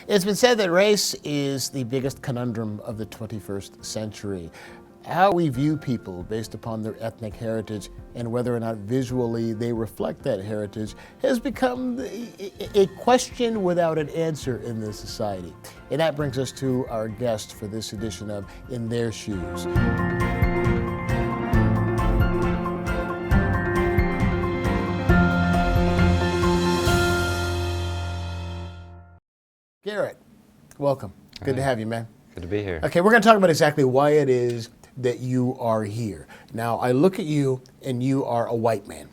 It's been said that race is the biggest conundrum of the 21st century. How we view people based upon their ethnic heritage and whether or not visually they reflect that heritage has become a question without an answer in this society. And that brings us to our guest for this edition of In Their Shoes. Garrett, welcome. Good to have you, man. Good to be here. Okay, we're going to talk about exactly why it is that you are here. Now, I look at you, and you are a white man.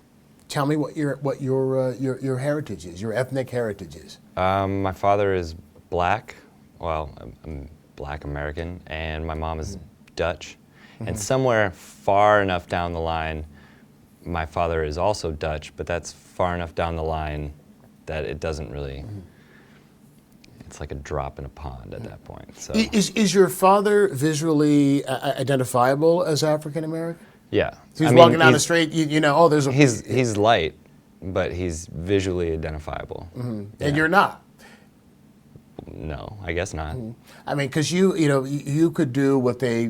Tell me what your heritage is, your ethnic heritage is. My father is black. Well, I'm black American, and my mom is Dutch. And somewhere far enough down the line, my father is also Dutch, but that's far enough down the line that it doesn't really. It's like a drop in a pond at that point. So Is your father visually identifiable as African American? yeah, So he's walking down the street, you know, oh, there's a... He's light, but he's visually identifiable. Yeah. And you're not. No, I guess not. I mean, because you could do what they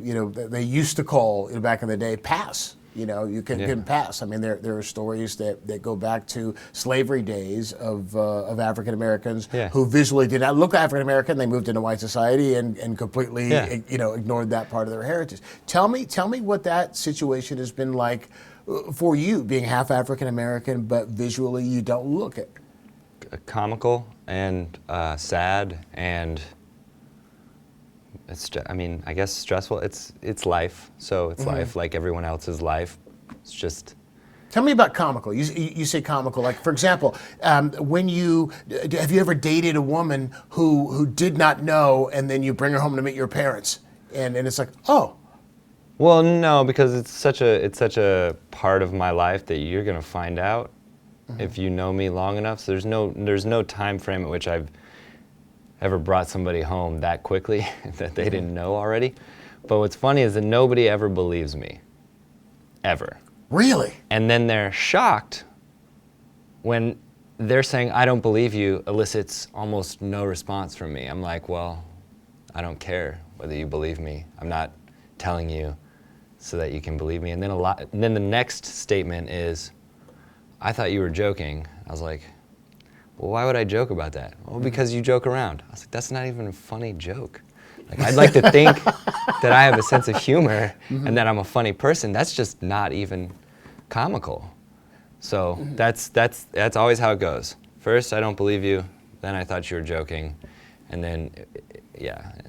used to call back in the day pass. You can pass. I mean, there are stories that go back to slavery days of African Americans who visually did not look African American. They moved into white society and completely ignored that part of their heritage. Tell me what that situation has been like for you, being half African American, but visually you don't look it. Comical and sad, and I guess stressful. It's life, so it's life like everyone else's life. It's just. Tell me about comical. You say comical, like for example, have you ever dated a woman who did not know, and then you bring her home to meet your parents, and it's like, oh. Well, no, because it's such a part of my life that you're gonna find out if you know me long enough. So there's no time frame at which I've ever brought somebody home that quickly that they didn't know already. But what's funny is that nobody ever believes me. Ever. Really? And then they're shocked when they're saying, I don't believe you, elicits almost no response from me. I'm like, well, I don't care whether you believe me. I'm not telling you so that you can believe me. And then the next statement is, I thought you were joking. I was like, well, why would I joke about that? Well, because you joke around. I was like, that's not even a funny joke. Like, I'd like to think that I have a sense of humor and that I'm a funny person. That's just not even comical. So that's always how it goes. First, I don't believe you. Then I thought you were joking, and then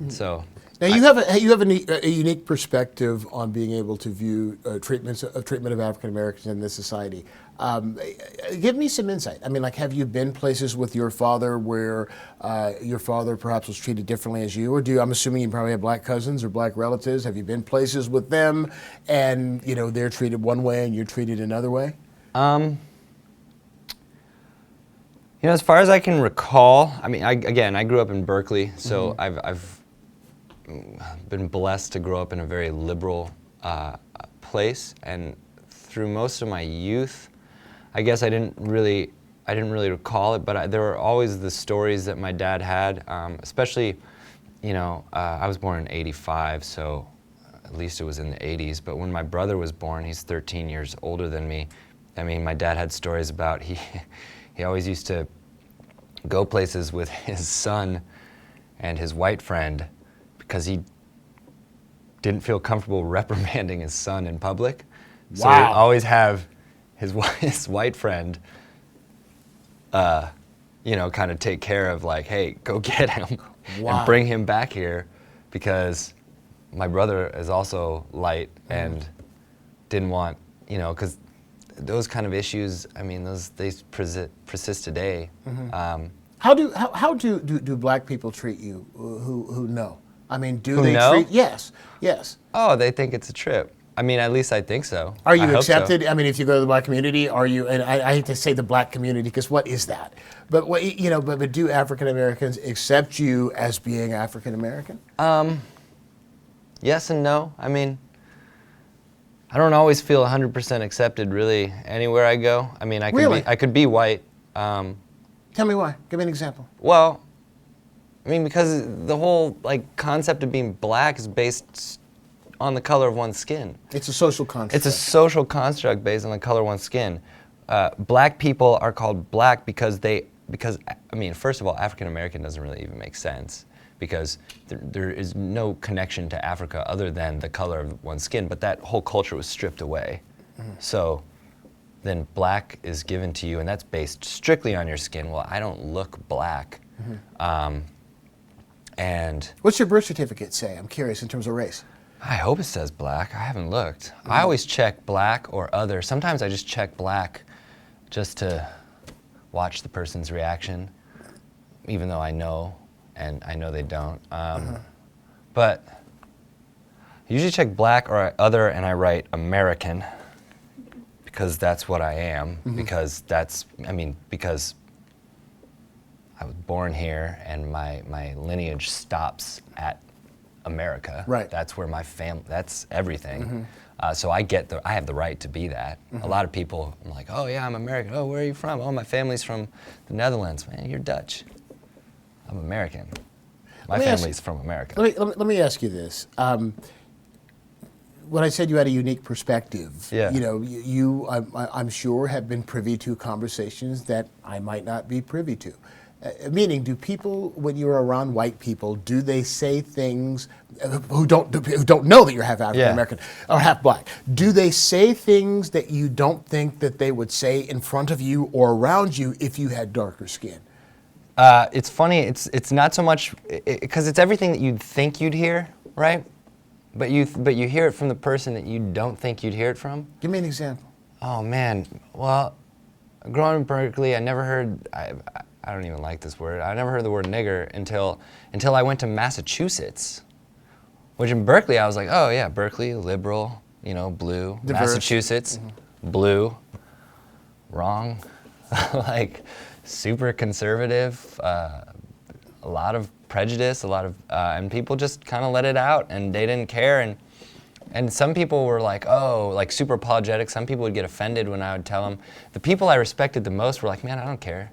so. Now you have a unique perspective on being able to view treatment of African Americans in this society. Give me some insight. I mean, like, have you been places with your father where your father perhaps was treated differently as you, or I'm assuming you probably have black cousins or black relatives. Have you been places with them, and they're treated one way and you're treated another way? As far as I can recall, I mean, I grew up in Berkeley, so I've been blessed to grow up in a very liberal place, and through most of my youth, I guess I didn't really recall it, but there were always the stories that my dad had, especially, I was born in '85, so at least it was in the '80s, but when my brother was born, he's 13 years older than me. I mean, my dad had stories about he always used to go places with his son and his white friend because he didn't feel comfortable reprimanding his son in public. So he'd always have his white friend, kind of take care of, like, hey, go get him and bring him back here, because my brother is also light and didn't want, because those kind of issues, I mean, they persist today. How do black people treat you who know? I mean, do Who they know? treat? Yes. Oh, they think it's a trip. I mean, at least I think so. Are you I hope accepted? so. I mean, if you go to the black community, are you? And I hate to say the black community, because what is that? But but do African Americans accept you as being African American? Yes and no. I mean, I don't always feel 100% accepted really anywhere I go. I mean, I could be white. Tell me why. Give me an example. Well, I mean, because the whole like concept of being black is based on the color of one's skin. It's a social construct. It's a social construct based on the color of one's skin. Black people are called black because I mean, first of all, African American doesn't really even make sense because there is no connection to Africa other than the color of one's skin, but that whole culture was stripped away. So then black is given to you, and that's based strictly on your skin. Well, I don't look black. And what's your birth certificate say? I'm curious in terms of race. I hope it says black. I haven't looked. I always check black or other. Sometimes I just check black just to watch the person's reaction, even though I know, and I know they don't. But I usually check black or other, and I write American because that's what I am. Because because I was born here, and my lineage stops at America. Right. That's where my family. That's everything. So I have the right to be that. A lot of people, I'm like, oh yeah, I'm American. Oh, where are you from? Oh, my family's from the Netherlands. Man, you're Dutch. I'm American. My family's from America. Let me ask you this. When I said you had a unique perspective, Yeah. you know, I'm sure have been privy to conversations that I might not be privy to. Meaning, do people, when you're around white people, do they say things who don't know that you're half African American or half black? Do they say things that you don't think that they would say in front of you or around you if you had darker skin? It's funny. It's not so much because it's everything that you'd think you'd hear, right? But you hear it from the person that you don't think you'd hear it from. Give me an example. Oh man. Well, growing up in Berkeley, I never heard. I don't even like this word. I never heard the word nigger until I went to Massachusetts, which in Berkeley I was like, oh yeah, Berkeley, liberal, you know, blue. Diverse. Massachusetts, blue, wrong, like super conservative, a lot of prejudice, and people just kind of let it out, and they didn't care, and some people were like, oh, like super apologetic. Some people would get offended when I would tell them. The people I respected the most were like, man, I don't care.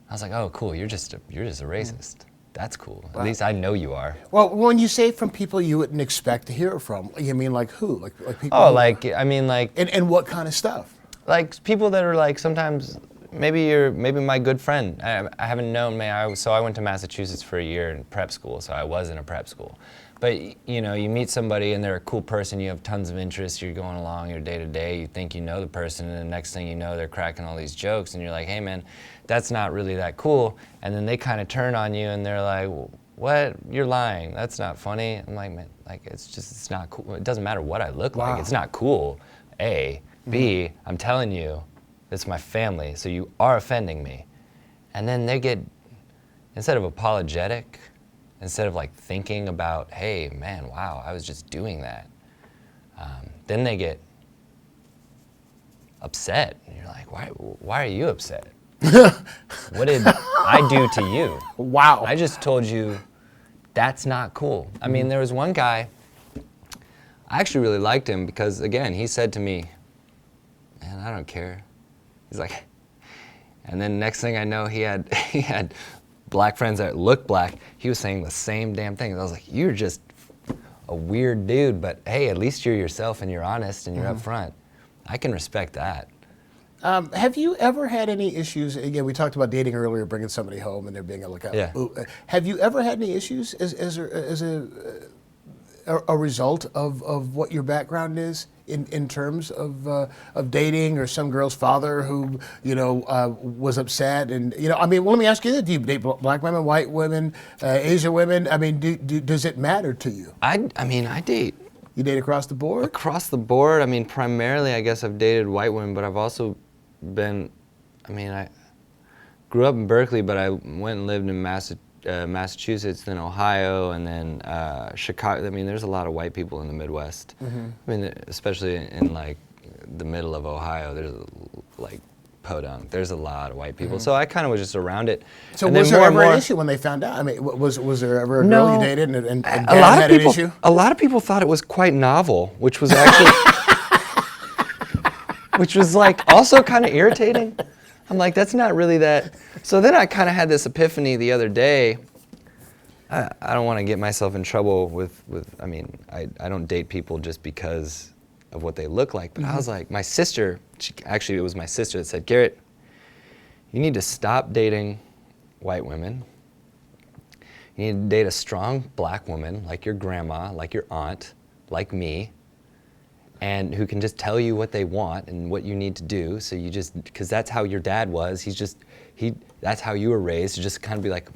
I was like, oh, cool, you're just a racist. That's cool. At least I know you are. Well, when you say from people you wouldn't expect to hear from, you mean like who? Like people? Oh, who, like, I mean, like... And what kind of stuff? Like people that are like sometimes, maybe my good friend. I haven't known, so I went to Massachusetts for a year in prep school, so I was in a prep school. But, you know, you meet somebody and they're a cool person, you have tons of interests, you're going along your day-to-day, you think you know the person, and the next thing you know, they're cracking all these jokes, and you're like, hey man, that's not really that cool. And then they kind of turn on you and they're like, what? You're lying. That's not funny. I'm like, man, like it's not cool. It doesn't matter what I look like. It's not cool, A. B, I'm telling you, it's my family, so you are offending me. And then they get, instead of apologetic, instead of like thinking about, hey, man, wow, I was just doing that. Then they get upset. And you're like, why are you upset? What did I do to you? Wow. I just told you that's not cool. I mean, there was one guy, I actually really liked him because, again, he said to me, man, I don't care. He's like, and then next thing I know, he had black friends that looked black. He was saying the same damn thing. I was like, you're just a weird dude, but hey, at least you're yourself and you're honest and you're upfront. I can respect that. Have you ever had any issues? Again, we talked about dating earlier, bringing somebody home and there being have you ever had any issues as a result of what your background is in terms of dating, or some girl's father who was upset? And I mean, well, let me ask you this: do you date black women, white women, Asian women? I mean, does it matter to you? I mean, I date. You date across the board? Across the board. I mean, primarily, I guess I've dated white women, but I've also been. I mean, I grew up in Berkeley, but I went and lived in Massachusetts, then Ohio, and then Chicago. I mean, there's a lot of white people in the Midwest. I mean, especially in like the middle of Ohio, there's like Podunk. There's a lot of white people. So I kind of was just around it. So and was then there ever an issue when they found out? I mean, was there ever a girl you dated and a lot of had people, an issue? A lot of people thought it was quite novel, which was actually, which was like also kind of irritating. I'm like, that's not really that. So then I kind of had this epiphany the other day I don't want to get myself in trouble with I mean, I don't date people just because of what they look like, but I was like, my sister, actually it was my sister that said, Garrett, you need to stop dating white women. You need to date a strong black woman like your grandma, like your aunt, like me, and who can just tell you what they want and what you need to do. So you just, because that's how your dad was. That's how you were raised, to just kind of be like,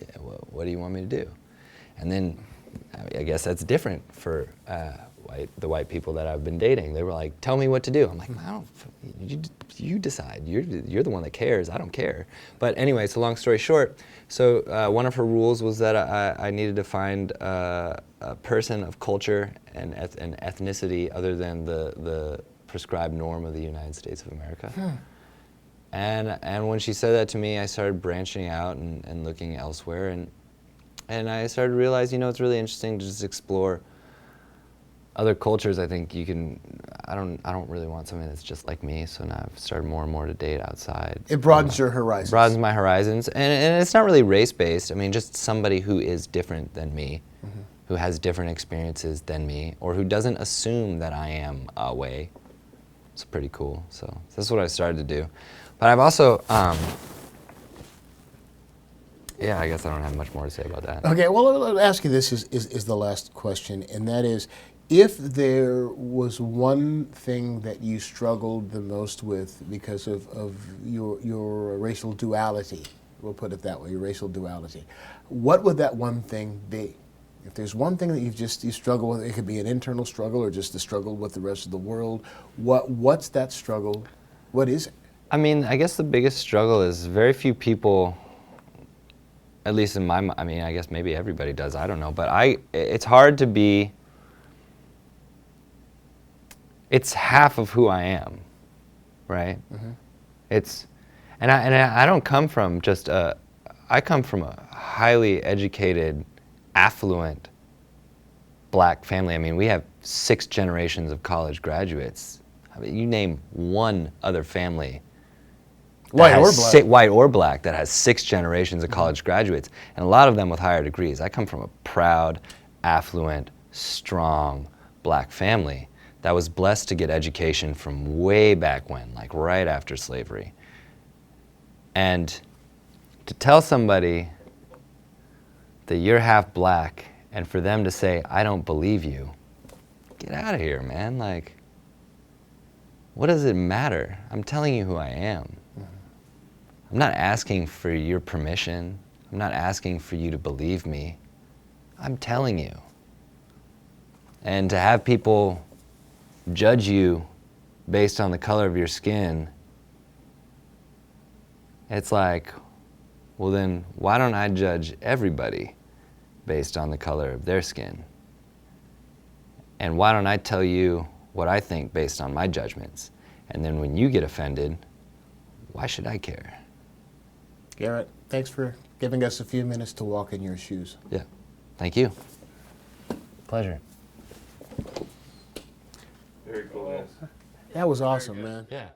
yeah, well, what do you want me to do? And then I guess that's different for the white people that I've been dating. They were like, tell me what to do. I'm like, I don't, you decide. You're the one that cares. I don't care. But anyway, so long story short, so one of her rules was that I needed to find a person of culture and ethnicity other than the prescribed norm of the United States of America. And when she said that to me, I started branching out and looking elsewhere, and I started to realize, you know, it's really interesting to just explore other cultures. I think you can. I don't really want something that's just like me. So now I've started more and more to date outside. It broadens your horizons. Broadens my horizons, and it's not really race based. I mean, just somebody who is different than me, who has different experiences than me, or who doesn't assume that I am a way. It's pretty cool. So that's what I started to do. But I've also, yeah, I guess I don't have much more to say about that. Okay, well, let me ask you this is the last question, and that is, if there was one thing that you struggled the most with because of your racial duality, we'll put it that way, your racial duality, what would that one thing be? If there's one thing that you struggle with, it could be an internal struggle or just a struggle with the rest of the world. What's that struggle? What is it? I mean, I guess the biggest struggle is very few people, at least in my, I mean, I guess maybe everybody does, I don't know, but it's hard to be, it's half of who I am, right? It's, and I don't come from just I come from a highly educated, affluent black family. I mean, we have 6 generations of college graduates. I mean, you name one other family, white or black, that has 6 generations of college graduates, and a lot of them with higher degrees. I come from a proud, affluent, strong black family that was blessed to get education from way back when, like right after slavery. And to tell somebody that you're half black and for them to say, I don't believe you, get out of here, man. Like, what does it matter? I'm telling you who I am. I'm not asking for your permission. I'm not asking for you to believe me. I'm telling you. And to have people judge you based on the color of your skin, it's like, well then, why don't I judge everybody based on the color of their skin? And why don't I tell you what I think based on my judgments? And then when you get offended, why should I care? Garrett, thanks for giving us a few minutes to walk in your shoes. Yeah, thank you. Pleasure. Very cool, guys. That was awesome, man. Yeah.